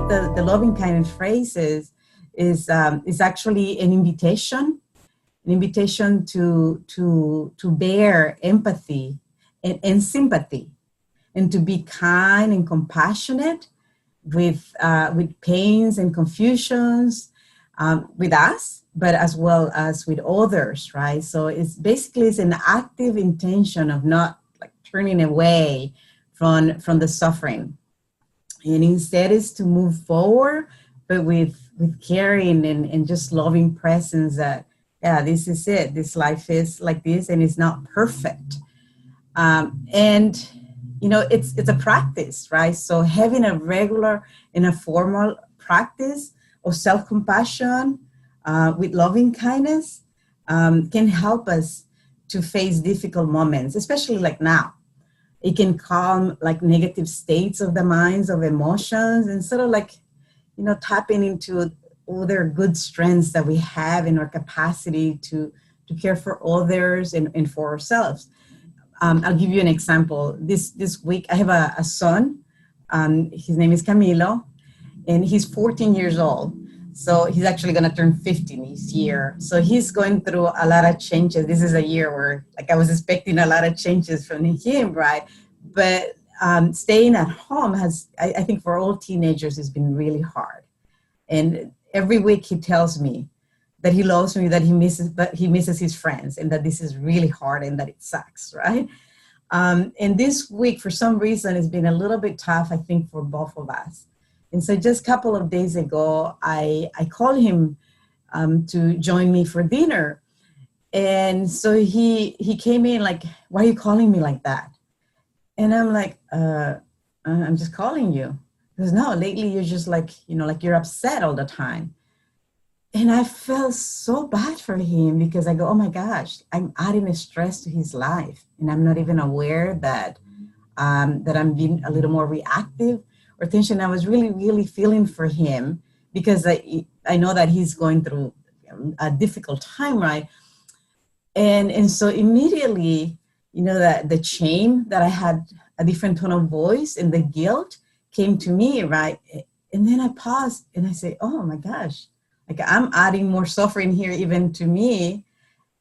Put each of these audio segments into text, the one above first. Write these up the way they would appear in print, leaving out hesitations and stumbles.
the loving kindness phrases is actually an invitation to bear empathy and sympathy, and to be kind and compassionate with pains and confusions with us, but as well as with others, right? So it's an active intention of not like turning away from the suffering, and instead is to move forward, but with caring and just loving presence that, yeah, this is it. This life is like this, and it's not perfect. And you know, it's a practice, right? So having a regular and a formal practice of self-compassion with loving kindness can help us to face difficult moments, especially like now. It can calm like negative states of the minds, of emotions, and sort of like, you know, tapping into other good strengths that we have in our capacity to care for others and for ourselves. I'll give you an example. This week, I have a son. His name is Camilo, and he's 14 years old. So he's actually going to turn 15 this year. So he's going through a lot of changes. This is a year where, like, I was expecting a lot of changes from him, right? But staying at home has, I think, for all teenagers, has been really hard. And every week he tells me that he loves me, that he misses his friends, and that this is really hard and that it sucks, right? And this week, for some reason, it's been a little bit tough, I think, for both of us. And so just a couple of days ago, I called him to join me for dinner. And so he came in like, why are you calling me like that? And I'm like, I'm just calling you. He goes, no, lately you're just like, you know, like you're upset all the time. And I felt so bad for him, because I go, oh my gosh, I'm adding a stress to his life. And I'm not even aware that that I'm being a little more reactive or tension. I was really, really feeling for him, because I know that he's going through a difficult time, right? And so immediately, you know, that the shame that I had a different tone of voice, and the guilt came to me, right? And then I paused and I say, oh my gosh, like I'm adding more suffering here even to me,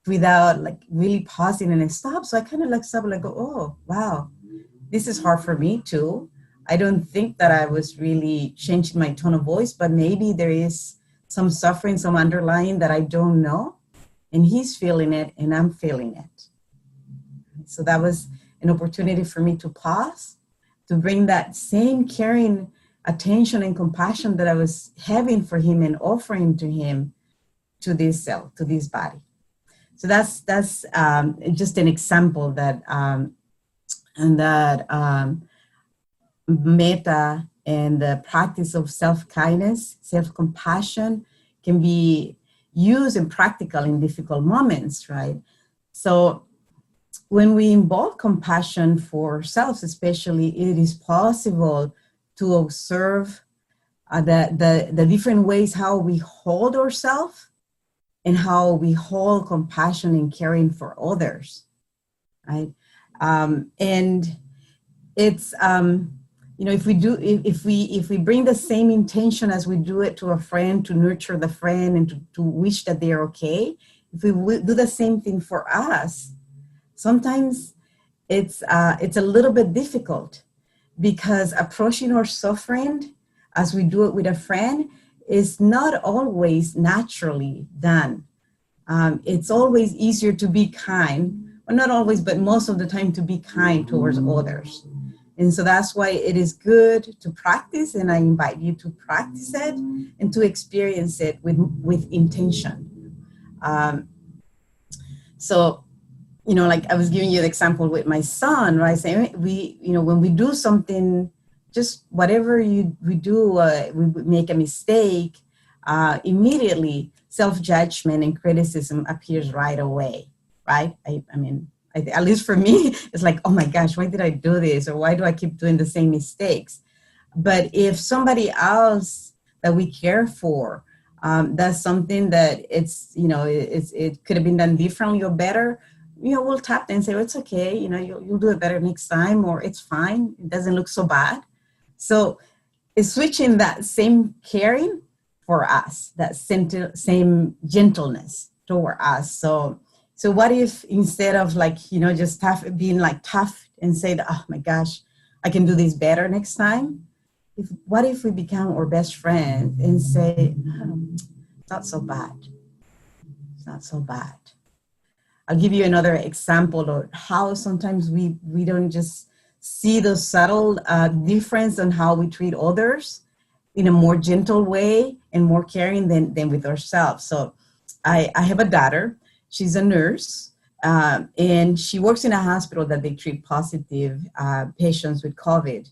without like really pausing and stop. So I kind of like stop, like, oh, wow, this is hard for me too. I don't think that I was really changing my tone of voice, but maybe there is some suffering, some underlying that I don't know. And he's feeling it and I'm feeling it. So that was an opportunity for me to pause, to bring that same caring attention and compassion that I was having for him and offering to him, to this cell, to this body. So that's just an example that Metta and the practice of self-kindness, self-compassion can be used and practical in difficult moments, right? So when we involve compassion for ourselves, especially, it is possible to observe the different ways how we hold ourselves and how we hold compassion and caring for others, right? And it's, you know, if we bring the same intention as we do it to a friend, to nurture the friend and to wish that they're okay, if we do the same thing for us, sometimes it's a little bit difficult, because approaching our suffering as we do it with a friend is not always naturally done. It's always easier to be kind, well, not always, but most of the time, to be kind towards others. And so that's why it is good to practice, and I invite you to practice it and to experience it with intention. So, you know, like I was giving you the example with my son, right? Saying when we do something, just whatever we do, we make a mistake, immediately self-judgment and criticism appears right away, right? I mean, at least for me, it's like, oh my gosh, why did I do this? Or why do I keep doing the same mistakes? But if somebody else that we care for does something that it could have been done differently or better, we'll tap them and say, oh, it's okay, you'll do it better next time, or it's fine, it doesn't look so bad. So is switching that same caring for us, that same gentleness toward us. So what if instead of like, you know, just being like tough and say that, oh my gosh, I can do this better next time. What if we become our best friend and say, oh, it's not so bad. It's not so bad. I'll give you another example of how sometimes we don't just see the subtle difference on how we treat others in a more gentle way and more caring than with ourselves. So I have a daughter. She's a nurse, and she works in a hospital that they treat positive patients with COVID.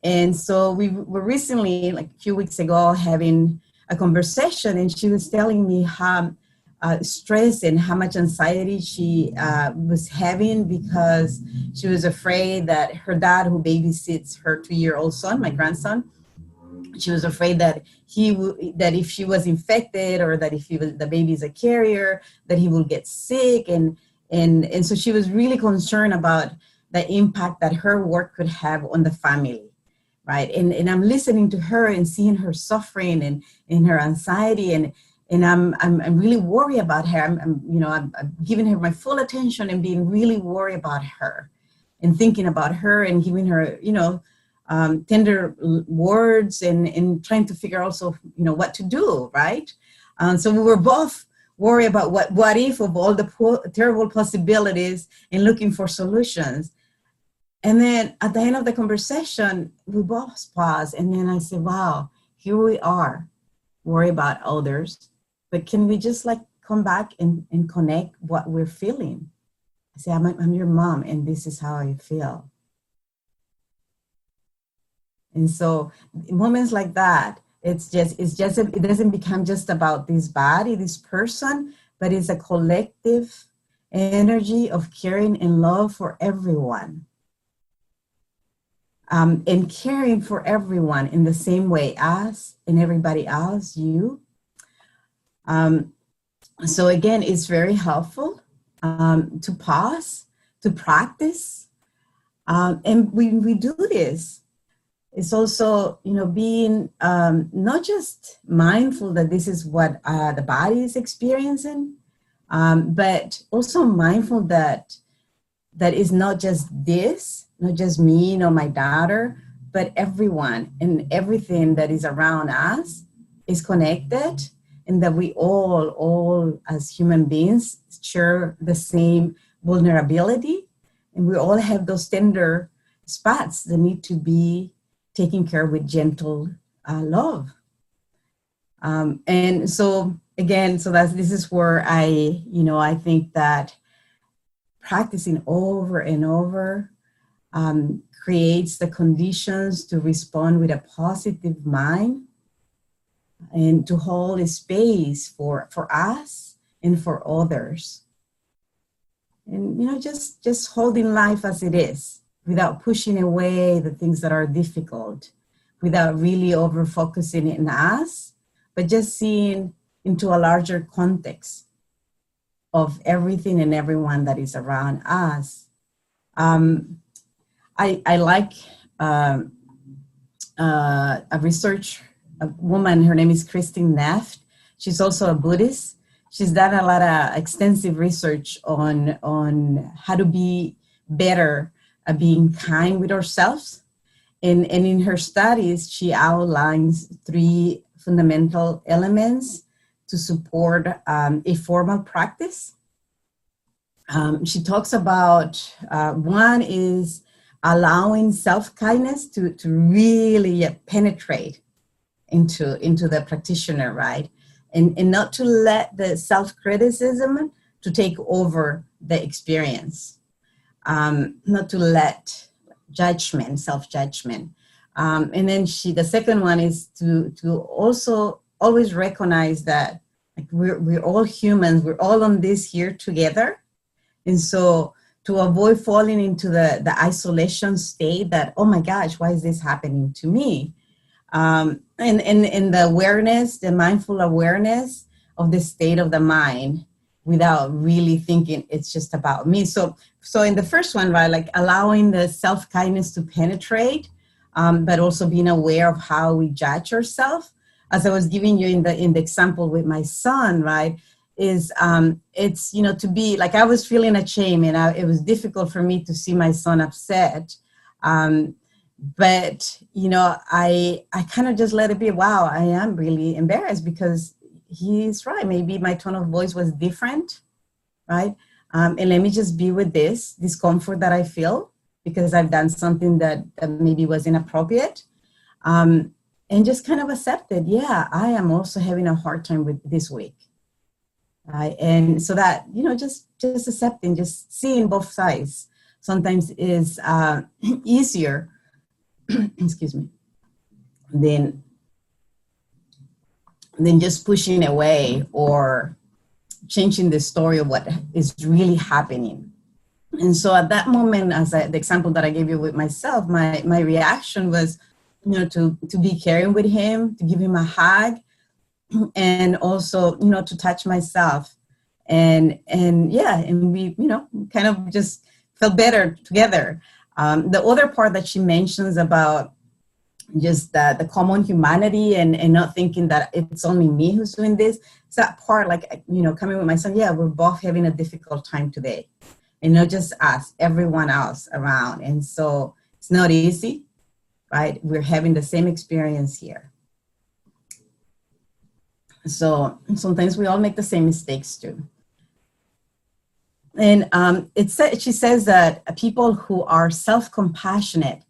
And so we were recently, like a few weeks ago, having a conversation, and she was telling me how stress and how much anxiety she was having because she was afraid that her dad, who babysits her 2-year-old son, my grandson, she was afraid that that if she was infected or that if the baby is a carrier, that he will get sick. And so she was really concerned about the impact that her work could have on the family, right? And I'm listening to her and seeing her suffering and her anxiety, and I'm really worried about her. I'm giving her my full attention and being really worried about her and thinking about her and giving her, tender words and trying to figure also, what to do, right? So we were both worried about what if of all the terrible possibilities and looking for solutions. And then at the end of the conversation, we both paused. And then I said, wow, here we are, worry about others. But can we just like come back and connect what we're feeling? I say, I'm your mom, and this is how I feel. And so moments like that, it doesn't become just about this body, this person, but it's a collective energy of caring and love for everyone. And caring for everyone in the same way, us and everybody else, you. So again, it's very helpful to pause, to practice. And we do this. It's also, being not just mindful that this is what the body is experiencing, but also mindful that is not just this, not just me, my daughter, but everyone and everything that is around us is connected, and that we all as human beings share the same vulnerability, and we all have those tender spots that need to be taken care of with gentle love. And so again, this is where I think that practicing over and over creates the conditions to respond with a positive mind and to hold a space for us and for others. And, just holding life as it is, without pushing away the things that are difficult, without really over-focusing in us, but just seeing into a larger context of everything and everyone that is around us. I like a woman, her name is Christine Neff. She's also a Buddhist. She's done a lot of extensive research on how to be better at being kind with ourselves. And in her studies, she outlines 3 fundamental elements to support a formal practice. She talks about one is allowing self-kindness to really penetrate into the practitioner, right? And not to let the self-criticism to take over the experience. Not to let judgment, self-judgment. And then the second one is to also always recognize that like we're all humans, we're all on this here together. And so to avoid falling into the isolation state that, oh my gosh, why is this happening to me? And the awareness, the mindful awareness of the state of the mind without really thinking it's just about me. So in the first one, right, like allowing the self-kindness to penetrate, but also being aware of how we judge ourselves. As I was giving you in the example with my son, right, is it's, to be like, I was feeling ashamed, and it was difficult for me to see my son upset. But, I kind of just let it be. Wow, I am really embarrassed because he's right. Maybe my tone of voice was different, right? And let me just be with this discomfort that I feel because I've done something that maybe was inappropriate. And just kind of accept it. Yeah, I am also having a hard time with this week. Right? And so that, just accepting, just seeing both sides sometimes is easier, excuse me, than just pushing away or changing the story of what is really happening. And so at that moment, the example that I gave you with myself, my reaction was, to be caring with him, to give him a hug, and also, to touch myself. And we, kind of just felt better together. The other part that she mentions about just the common humanity and not thinking that it's only me who's doing this. It's that part, like, coming with my son, yeah, we're both having a difficult time today. And not just us, everyone else around. And so it's not easy, right? We're having the same experience here. So sometimes we all make the same mistakes too. And she says that people who are self-compassionate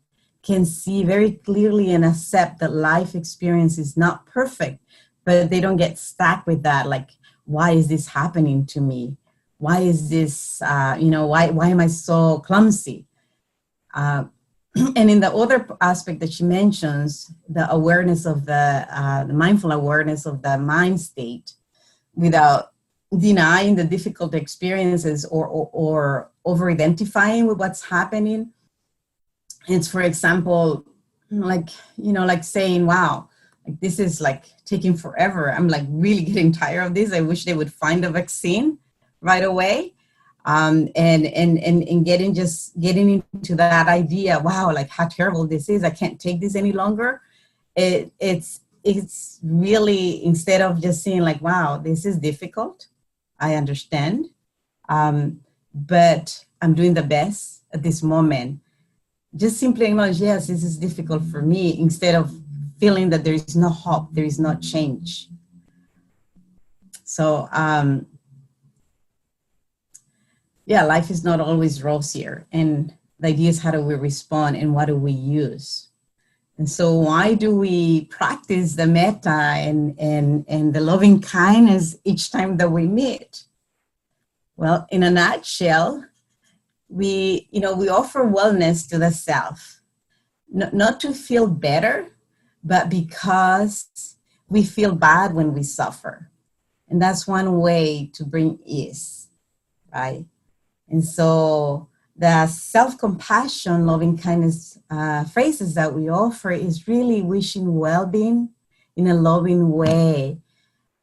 can see very clearly and accept that life experience is not perfect, but they don't get stuck with that. Like, why is this happening to me? Why is this, why am I so clumsy? And in the other aspect that she mentions, the awareness of the mindful awareness of the mind state without denying the difficult experiences or over-identifying with what's happening. It's, for example, like saying, wow, like this is like taking forever. I'm like really getting tired of this. I wish they would find a vaccine right away. And getting into that idea, wow, like how terrible this is. I can't take this any longer. It's really, instead of just saying like, wow, this is difficult. I understand. But I'm doing the best at this moment. Just simply acknowledge, yes, this is difficult for me, instead of feeling that there is no hope, there is no change. So, life is not always rosier. And the idea is, how do we respond and what do we use? And so why do we practice the metta and the loving kindness each time that we meet? Well, in a nutshell, we offer wellness to the self, not to feel better, but because we feel bad when we suffer. And that's one way to bring ease, right? And so the self-compassion, loving kindness phrases that we offer is really wishing well-being in a loving way.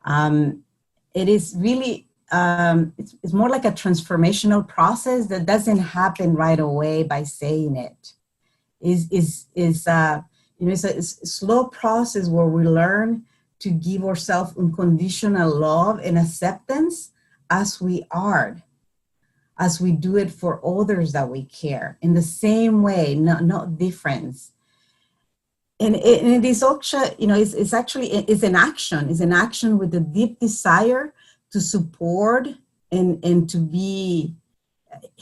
It is really, it's more like a transformational process that doesn't happen right away by saying it. It's a slow process where we learn to give ourselves unconditional love and acceptance as we are, as we do it for others that we care, in the same way, not difference. And it is also, it's an action. It's an action with a deep desire to support and to be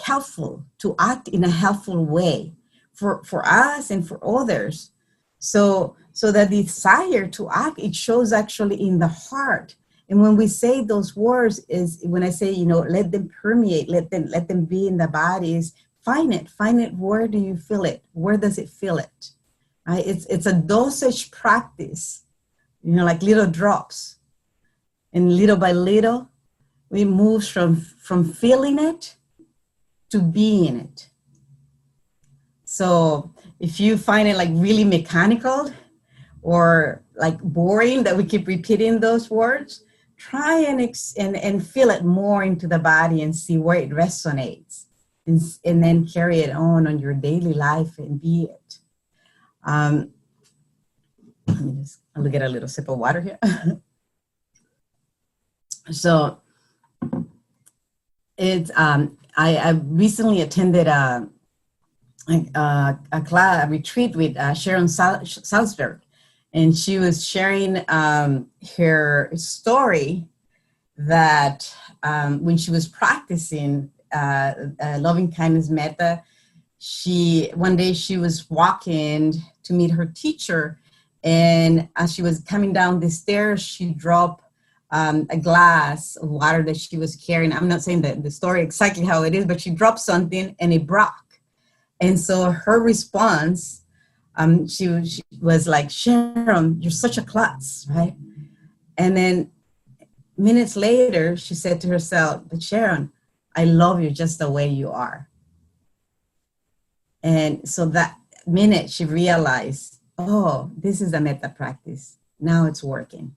helpful, to act in a helpful way for us and for others. So the desire to act, it shows actually in the heart. And when we say those words, is when I say, let them permeate, let them be in the bodies, find it. Where do you feel it? Where does it feel it? Right? It's a dosage practice, like little drops. And little by little, we move from feeling it to being it. So if you find it like really mechanical or like boring that we keep repeating those words, try and feel it more into the body and see where it resonates, and then carry it on your daily life and be it. Let me just, I'll get a little sip of water here. So it's, I recently attended a retreat with Sharon Salzberg, and she was sharing her story that when she was practicing loving kindness metta, one day she was walking to meet her teacher, and as she was coming down the stairs, she dropped a glass of water that she was carrying. I'm not saying the story exactly how it is, but she dropped something and it broke. And so her response, she was like, Sharon, you're such a klutz, right? And then minutes later, she said to herself, but Sharon, I love you just the way you are. And so that minute she realized, oh, this is a metta practice. Now it's working.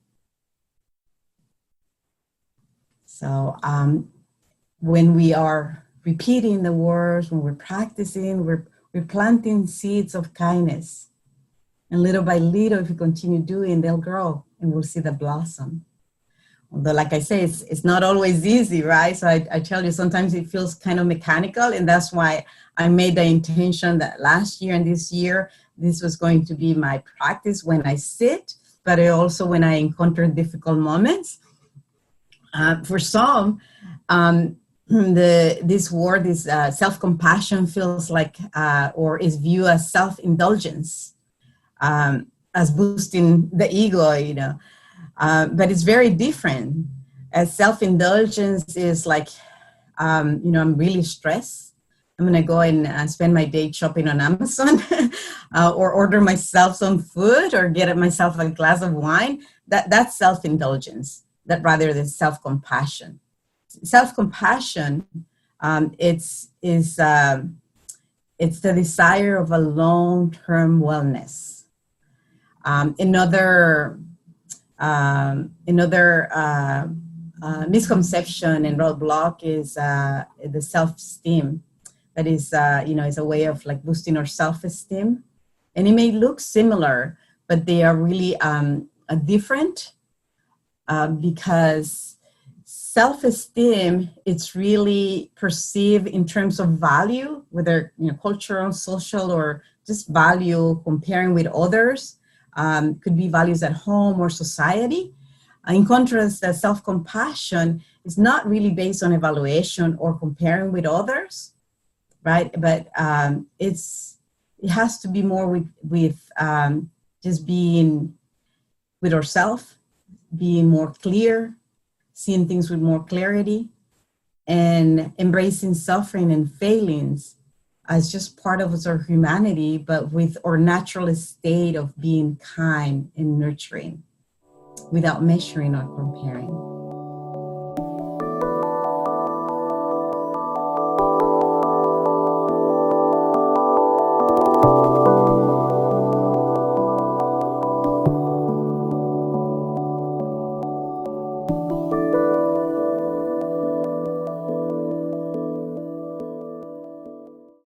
So when we are repeating the words, when we're practicing, we're planting seeds of kindness. And little by little, if we continue doing, they'll grow and we'll see the blossom. Although, like I say, it's not always easy, right? So I tell you, sometimes it feels kind of mechanical. And that's why I made the intention that last year and this year, this was going to be my practice when I sit, but also when I encounter difficult moments. For some, this word is self-compassion feels like, or is viewed as self-indulgence, as boosting the ego, you know. But it's very different. As self-indulgence is like, you know, I'm really stressed. I'm going to go and spend my day shopping on Amazon or order myself some food or get myself a glass of wine. That's self-indulgence, that rather than self-compassion. Self-compassion, it's the desire of a long-term wellness. Another misconception and roadblock is the self-esteem. That is, you know, is a way of like boosting our self-esteem. And it may look similar, but they are really different because self-esteem, it's really perceived in terms of value, whether, you know, cultural, social, or just value comparing with others. Could be values at home or society. In contrast, self-compassion is not really based on evaluation or comparing with others, right? But it has to be more with just being with ourselves, being more clear, seeing things with more clarity, and embracing suffering and failings as just part of our humanity, but with our natural state of being kind and nurturing without measuring or comparing.